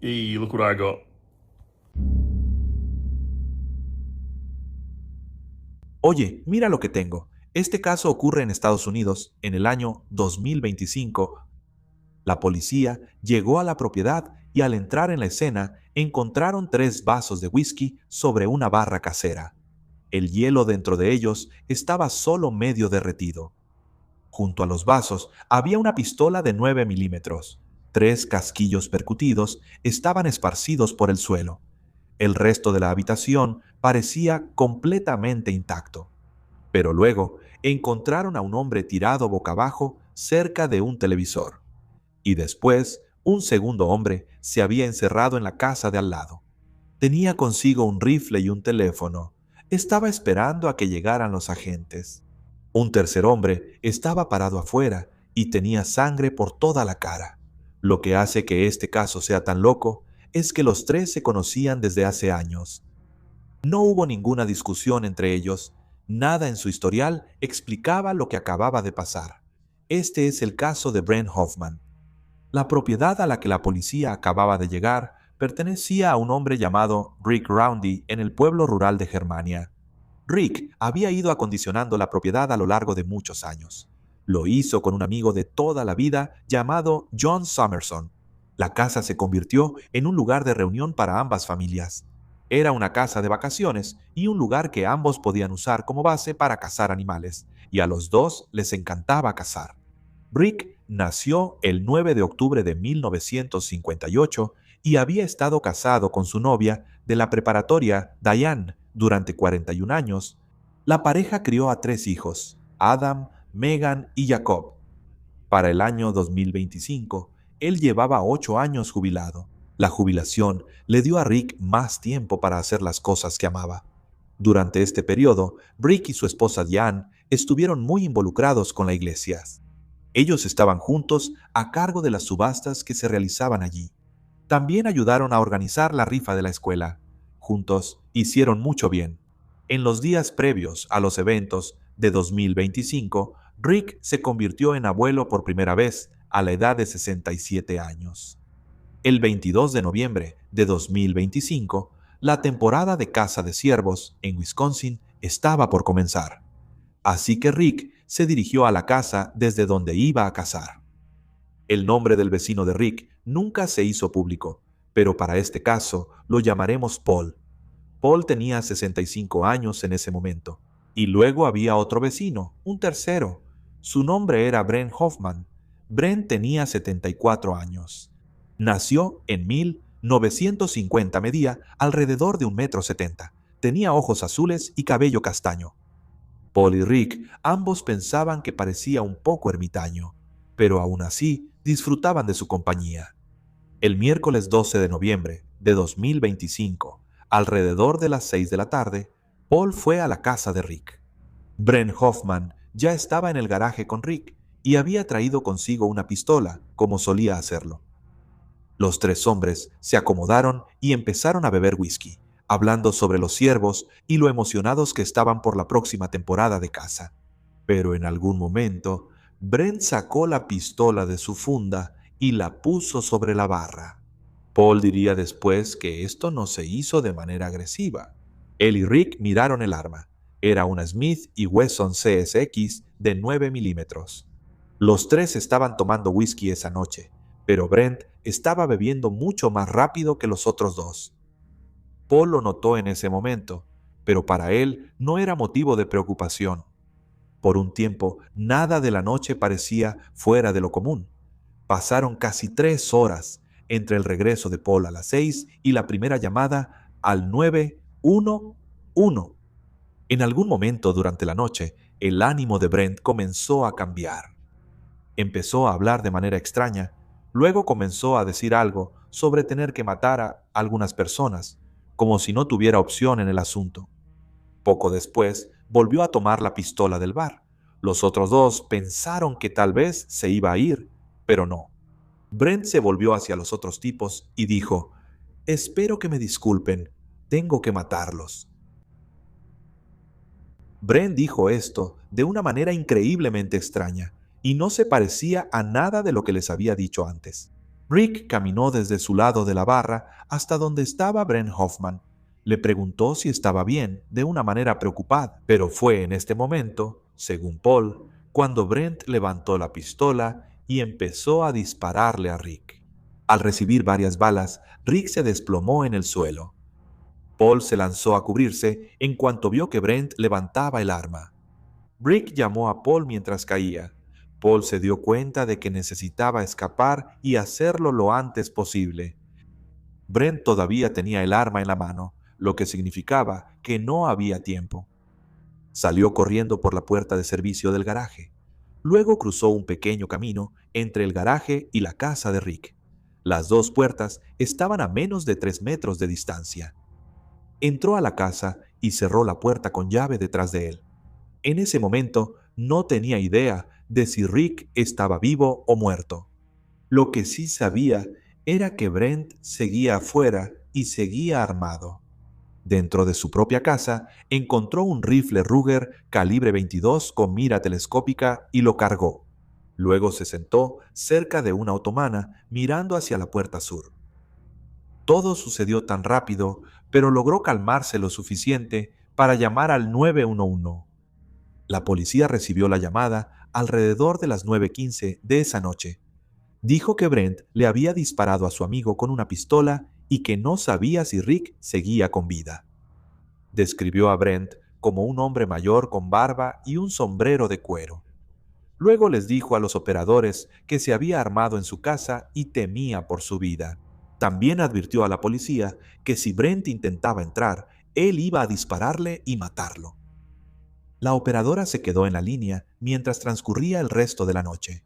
Hey, look what I got. Oye, mira lo que tengo. Este caso ocurre en Estados Unidos en el año 2025. La policía llegó a la propiedad y al entrar en la escena encontraron 3 vasos de whisky sobre una barra casera. El hielo dentro de ellos estaba solo medio derretido. Junto a los vasos había una pistola de 9 milímetros. 3 casquillos percutidos estaban esparcidos por el suelo. El resto de la habitación parecía completamente intacto. Pero luego encontraron a un hombre tirado boca abajo cerca de un televisor. Y después, un segundo hombre se había encerrado en la casa de al lado. Tenía consigo un rifle y un teléfono. Estaba esperando a que llegaran los agentes. Un tercer hombre estaba parado afuera y tenía sangre por toda la cara. Lo que hace que este caso sea tan loco es que los 3 se conocían desde hace años. No hubo ninguna discusión entre ellos. Nada en su historial explicaba lo que acababa de pasar. Este es el caso de Brent Hoffman. La propiedad a la que la policía acababa de llegar pertenecía a un hombre llamado Rick Roundy en el pueblo rural de Germania. Rick había ido acondicionando la propiedad a lo largo de muchos años. Lo hizo con un amigo de toda la vida llamado John Summerson. La casa se convirtió en un lugar de reunión para ambas familias. Era una casa de vacaciones y un lugar que ambos podían usar como base para cazar animales, y a los dos les encantaba cazar. Rick nació el 9 de octubre de 1958 y había estado casado con su novia de la preparatoria, Diane, durante 41 años. La pareja crió a 3 hijos, Adam, Megan y Jacob. Para el año 2025, él llevaba 8 años jubilado. La jubilación le dio a Rick más tiempo para hacer las cosas que amaba. Durante este periodo, Rick y su esposa Diane estuvieron muy involucrados con la iglesia. Ellos estaban juntos a cargo de las subastas que se realizaban allí. También ayudaron a organizar la rifa de la escuela. Juntos hicieron mucho bien. En los días previos a los eventos de 2025, Rick se convirtió en abuelo por primera vez a la edad de 67 años. El 22 de noviembre de 2025, la temporada de caza de ciervos en Wisconsin estaba por comenzar. Así que Rick se dirigió a la casa desde donde iba a cazar. El nombre del vecino de Rick nunca se hizo público, pero para este caso lo llamaremos Paul. Paul tenía 65 años en ese momento. Y luego había otro vecino, un tercero. Su nombre era Brent Hoffman. Brent tenía 74 años. Nació en 1950, medía alrededor de 1,70 m. Tenía ojos azules y cabello castaño. Paul y Rick ambos pensaban que parecía un poco ermitaño, pero aún así disfrutaban de su compañía. El miércoles 12 de noviembre de 2025, alrededor de las 6 de la tarde, Paul fue a la casa de Rick. Brent Hoffman ya estaba en el garaje con Rick y había traído consigo una pistola, como solía hacerlo. Los 3 hombres se acomodaron y empezaron a beber whisky, hablando sobre los ciervos y lo emocionados que estaban por la próxima temporada de caza. Pero en algún momento, Brent sacó la pistola de su funda y la puso sobre la barra. Paul diría después que esto no se hizo de manera agresiva. Él y Rick miraron el arma. Era una Smith y Wesson CSX de 9 milímetros. Los 3 estaban tomando whisky esa noche, pero Brent estaba bebiendo mucho más rápido que los otros dos. Paul lo notó en ese momento, pero para él no era motivo de preocupación. Por un tiempo, nada de la noche parecía fuera de lo común. Pasaron casi 3 horas entre el regreso de Paul a las 6 y la primera llamada al 911. En algún momento durante la noche, el ánimo de Brent comenzó a cambiar. Empezó a hablar de manera extraña, luego comenzó a decir algo sobre tener que matar a algunas personas, como si no tuviera opción en el asunto. Poco después, volvió a tomar la pistola del bar. Los otros dos pensaron que tal vez se iba a ir, pero no. Brent se volvió hacia los otros tipos y dijo: «Espero que me disculpen, tengo que matarlos». Brent dijo esto de una manera increíblemente extraña y no se parecía a nada de lo que les había dicho antes. Rick caminó desde su lado de la barra hasta donde estaba Brent Hoffman. Le preguntó si estaba bien, de una manera preocupada, pero fue en este momento, según Paul, cuando Brent levantó la pistola y empezó a dispararle a Rick. Al recibir varias balas, Rick se desplomó en el suelo. Paul se lanzó a cubrirse en cuanto vio que Brent levantaba el arma. Rick llamó a Paul mientras caía. Paul se dio cuenta de que necesitaba escapar y hacerlo lo antes posible. Brent todavía tenía el arma en la mano, lo que significaba que no había tiempo. Salió corriendo por la puerta de servicio del garaje. Luego cruzó un pequeño camino entre el garaje y la casa de Rick. Las dos puertas estaban a menos de 3 metros de distancia. Entró a la casa y cerró la puerta con llave detrás de él. En ese momento no tenía idea de si Rick estaba vivo o muerto. Lo que sí sabía era que Brent seguía afuera y seguía armado. Dentro de su propia casa encontró un rifle Ruger calibre 22 con mira telescópica y lo cargó. Luego se sentó cerca de una otomana mirando hacia la puerta sur. Todo sucedió tan rápido, pero logró calmarse lo suficiente para llamar al 911. La policía recibió la llamada alrededor de las 9:15 de esa noche. Dijo que Brent le había disparado a su amigo con una pistola y que no sabía si Rick seguía con vida. Describió a Brent como un hombre mayor con barba y un sombrero de cuero. Luego les dijo a los operadores que se había armado en su casa y temía por su vida. También advirtió a la policía que si Brent intentaba entrar, él iba a dispararle y matarlo. La operadora se quedó en la línea mientras transcurría el resto de la noche.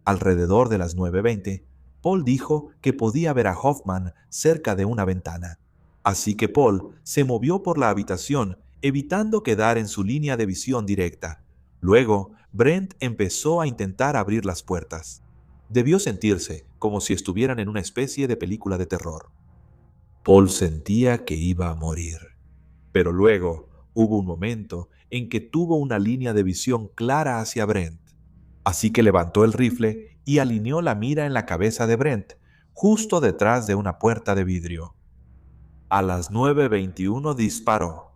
Alrededor de las 9:20, Paul dijo que podía ver a Hoffman cerca de una ventana. Así que Paul se movió por la habitación, evitando quedar en su línea de visión directa. Luego, Brent empezó a intentar abrir las puertas. Debió sentirse como si estuvieran en una especie de película de terror. Paul sentía que iba a morir. Pero luego hubo un momento en que tuvo una línea de visión clara hacia Brent. Así que levantó el rifle y alineó la mira en la cabeza de Brent, justo detrás de una puerta de vidrio. A las 9:21 disparó.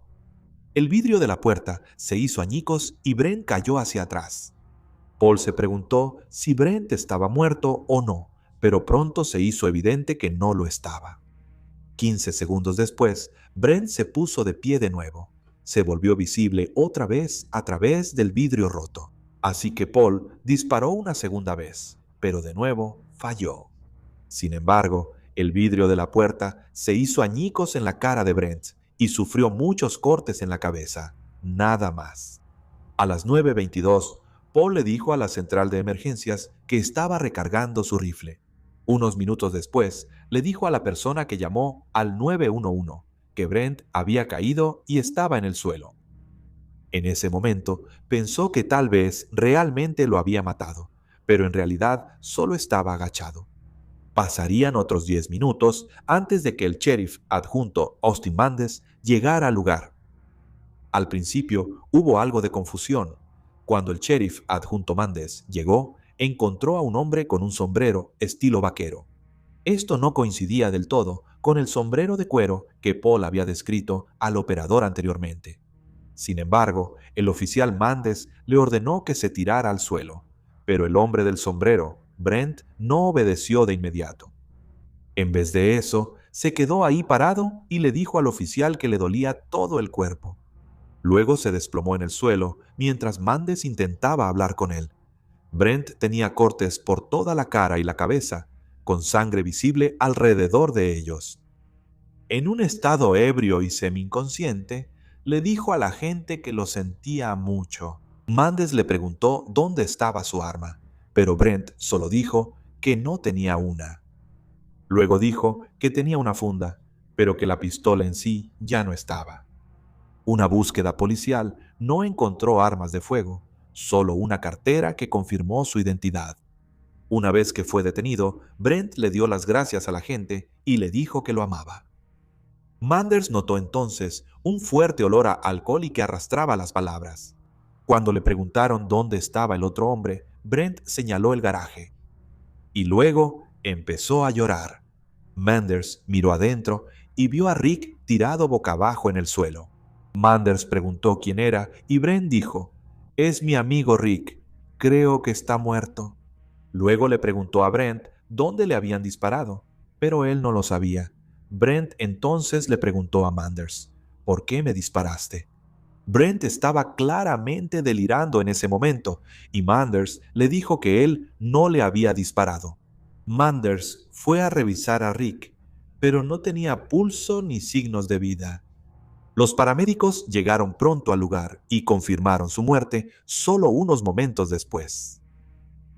El vidrio de la puerta se hizo añicos y Brent cayó hacia atrás. Paul se preguntó si Brent estaba muerto o no, pero pronto se hizo evidente que no lo estaba. 15 segundos después, Brent se puso de pie de nuevo. Se volvió visible otra vez a través del vidrio roto. Así que Paul disparó una segunda vez, pero de nuevo falló. Sin embargo, el vidrio de la puerta se hizo añicos en la cara de Brent y sufrió muchos cortes en la cabeza. Nada más. A las 9:22, Paul le dijo a la central de emergencias que estaba recargando su rifle. Unos minutos después, le dijo a la persona que llamó al 911 que Brent había caído y estaba en el suelo. En ese momento, pensó que tal vez realmente lo había matado, pero en realidad solo estaba agachado. Pasarían otros 10 minutos antes de que el sheriff adjunto Austin Mandes llegara al lugar. Al principio hubo algo de confusión. Cuando el sheriff adjunto Mandes llegó, encontró a un hombre con un sombrero estilo vaquero. Esto no coincidía del todo con el sombrero de cuero que Paul había descrito al operador anteriormente. Sin embargo, el oficial Mandes le ordenó que se tirara al suelo, pero el hombre del sombrero, Brent, no obedeció de inmediato. En vez de eso, se quedó ahí parado y le dijo al oficial que le dolía todo el cuerpo. Luego se desplomó en el suelo mientras Mandes intentaba hablar con él. Brent tenía cortes por toda la cara y la cabeza, con sangre visible alrededor de ellos. En un estado ebrio y semi-inconsciente, le dijo a la gente que lo sentía mucho. Mandes le preguntó dónde estaba su arma, pero Brent solo dijo que no tenía una. Luego dijo que tenía una funda, pero que la pistola en sí ya no estaba. Una búsqueda policial no encontró armas de fuego, solo una cartera que confirmó su identidad. Una vez que fue detenido, Brent le dio las gracias a la gente y le dijo que lo amaba. Manders notó entonces un fuerte olor a alcohol y que arrastraba las palabras. Cuando le preguntaron dónde estaba el otro hombre, Brent señaló el garaje. Y luego Empezó a llorar. Manders miró adentro y vio a Rick tirado boca abajo en el suelo. Manders preguntó quién era y Brent dijo: «Es mi amigo Rick. Creo que está muerto». Luego le preguntó a Brent dónde le habían disparado, pero él no lo sabía. Brent entonces le preguntó a Manders: «¿Por qué me disparaste?». Brent estaba claramente delirando en ese momento y Manders le dijo que él no le había disparado. Manders fue a revisar a Rick, pero no tenía pulso ni signos de vida. Los paramédicos llegaron pronto al lugar y confirmaron su muerte solo unos momentos después.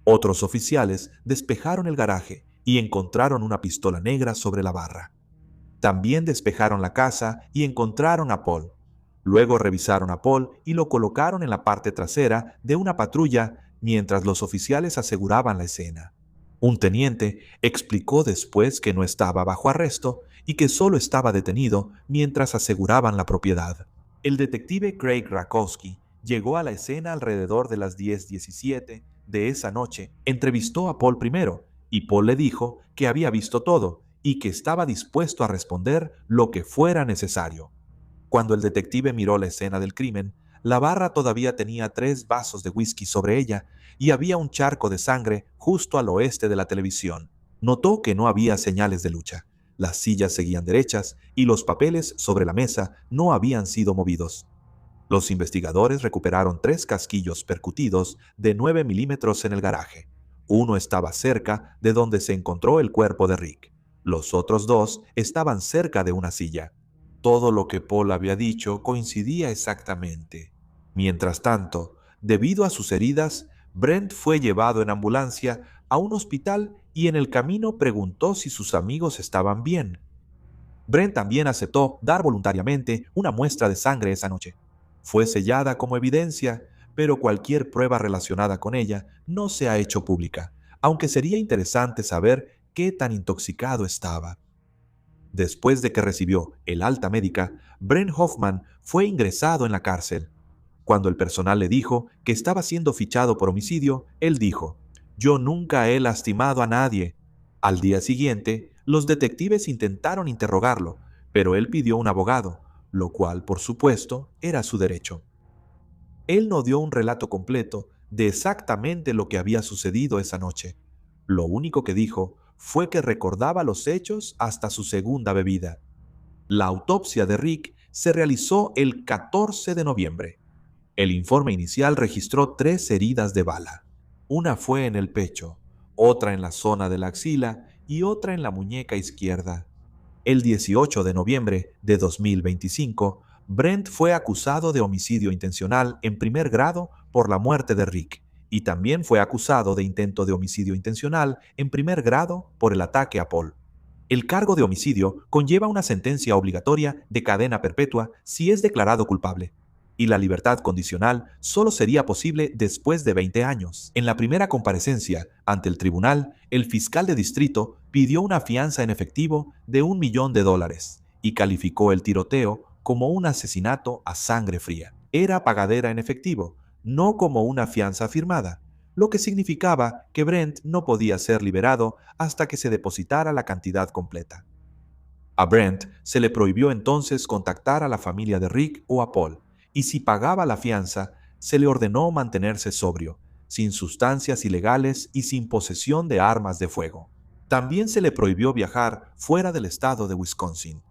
Otros oficiales despejaron el garaje y encontraron una pistola negra sobre la barra. También despejaron la casa y encontraron a Paul. Luego revisaron a Paul y lo colocaron en la parte trasera de una patrulla mientras los oficiales aseguraban la escena. Un teniente explicó después que no estaba bajo arresto y que solo estaba detenido mientras aseguraban la propiedad. El detective Craig Rakowski llegó a la escena alrededor de las 10:17 de esa noche. Entrevistó a Paul primero y Paul le dijo que había visto todo y que estaba dispuesto a responder lo que fuera necesario. Cuando el detective miró la escena del crimen, la barra todavía tenía 3 vasos de whisky sobre ella y había un charco de sangre justo al oeste de la televisión. Notó que no había señales de lucha. Las sillas seguían derechas y los papeles sobre la mesa no habían sido movidos. Los investigadores recuperaron 3 casquillos percutidos de 9 milímetros en el garaje. Uno estaba cerca de donde se encontró el cuerpo de Rick. Los otros 2 estaban cerca de una silla. Todo lo que Paul había dicho coincidía exactamente. Mientras tanto, debido a sus heridas, Brent fue llevado en ambulancia a un hospital y en el camino preguntó si sus amigos estaban bien. Brent también aceptó dar voluntariamente una muestra de sangre esa noche. Fue sellada como evidencia, pero cualquier prueba relacionada con ella no se ha hecho pública, aunque sería interesante saber qué tan intoxicado estaba. Después de que recibió el alta médica, Brent Hoffman fue ingresado en la cárcel. Cuando el personal le dijo que estaba siendo fichado por homicidio, él dijo: «Yo nunca he lastimado a nadie». Al día siguiente, los detectives intentaron interrogarlo, pero él pidió un abogado, lo cual, por supuesto, era su derecho. Él no dio un relato completo de exactamente lo que había sucedido esa noche. Lo único que dijo fue que recordaba los hechos hasta su segunda bebida. La autopsia de Rick se realizó el 14 de noviembre. El informe inicial registró 3 heridas de bala. Una fue en el pecho, otra en la zona de la axila y otra en la muñeca izquierda. El 18 de noviembre de 2025, Brent fue acusado de homicidio intencional en primer grado por la muerte de Rick y también fue acusado de intento de homicidio intencional en primer grado por el ataque a Paul. El cargo de homicidio conlleva una sentencia obligatoria de cadena perpetua si es declarado culpable, y la libertad condicional solo sería posible después de 20 años. En la primera comparecencia ante el tribunal, el fiscal de distrito pidió una fianza en efectivo de $1 millón y calificó el tiroteo como un asesinato a sangre fría. Era pagadera en efectivo, no como una fianza firmada, lo que significaba que Brent no podía ser liberado hasta que se depositara la cantidad completa. A Brent se le prohibió entonces contactar a la familia de Rick o a Paul, y si pagaba la fianza, se le ordenó mantenerse sobrio, sin sustancias ilegales y sin posesión de armas de fuego. También se le prohibió viajar fuera del estado de Wisconsin.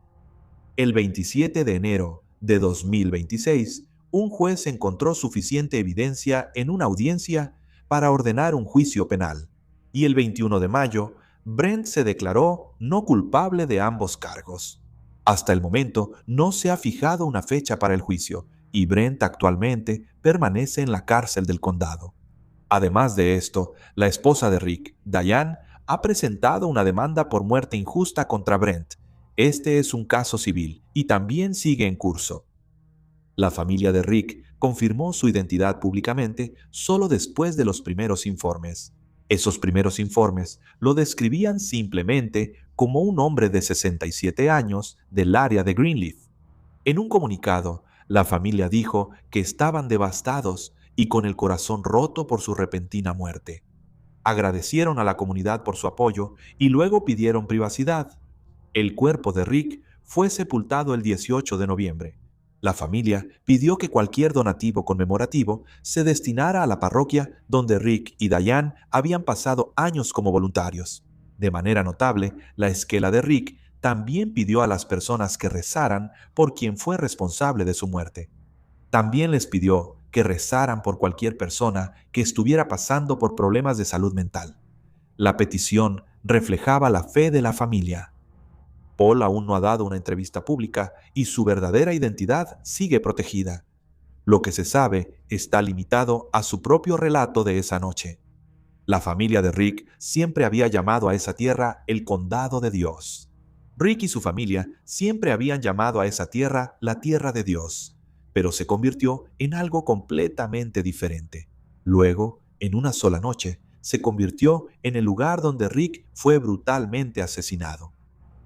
El 27 de enero de 2026, un juez encontró suficiente evidencia en una audiencia para ordenar un juicio penal, y el 21 de mayo, Brent se declaró no culpable de ambos cargos. Hasta el momento no se ha fijado una fecha para el juicio, y Brent actualmente permanece en la cárcel del condado. Además de esto, la esposa de Rick, Diane, ha presentado una demanda por muerte injusta contra Brent. Este es un caso civil y también sigue en curso. La familia de Rick confirmó su identidad públicamente solo después de los primeros informes. Esos primeros informes lo describían simplemente como un hombre de 67 años del área de Greenleaf. En un comunicado, la familia dijo que estaban devastados y con el corazón roto por su repentina muerte. Agradecieron a la comunidad por su apoyo y luego pidieron privacidad. El cuerpo de Rick fue sepultado el 18 de noviembre. La familia pidió que cualquier donativo conmemorativo se destinara a la parroquia donde Rick y Diane habían pasado años como voluntarios. De manera notable, la esquela de Rick también pidió a las personas que rezaran por quien fue responsable de su muerte. También les pidió que rezaran por cualquier persona que estuviera pasando por problemas de salud mental. La petición reflejaba la fe de la familia. Paul aún no ha dado una entrevista pública y su verdadera identidad sigue protegida. Lo que se sabe está limitado a su propio relato de esa noche. La familia de Rick siempre había llamado a esa tierra el Condado de Dios. Rick y su familia siempre habían llamado a esa tierra la Tierra de Dios, pero se convirtió en algo completamente diferente. Luego, en una sola noche, se convirtió en el lugar donde Rick fue brutalmente asesinado.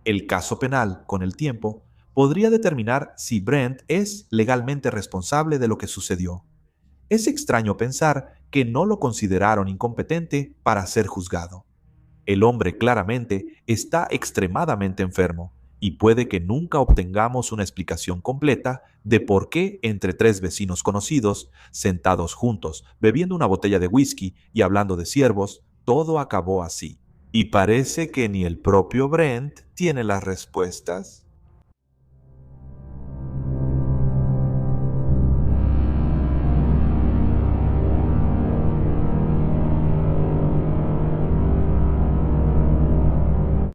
El caso penal, con el tiempo, podría determinar si Brent es legalmente responsable de lo que sucedió. Es extraño pensar que no lo consideraron incompetente para ser juzgado. El hombre claramente está extremadamente enfermo y puede que nunca obtengamos una explicación completa de por qué entre tres vecinos conocidos, sentados juntos, bebiendo una botella de whisky y hablando de ciervos, todo acabó así. Y parece que ni el propio Brent tiene las respuestas.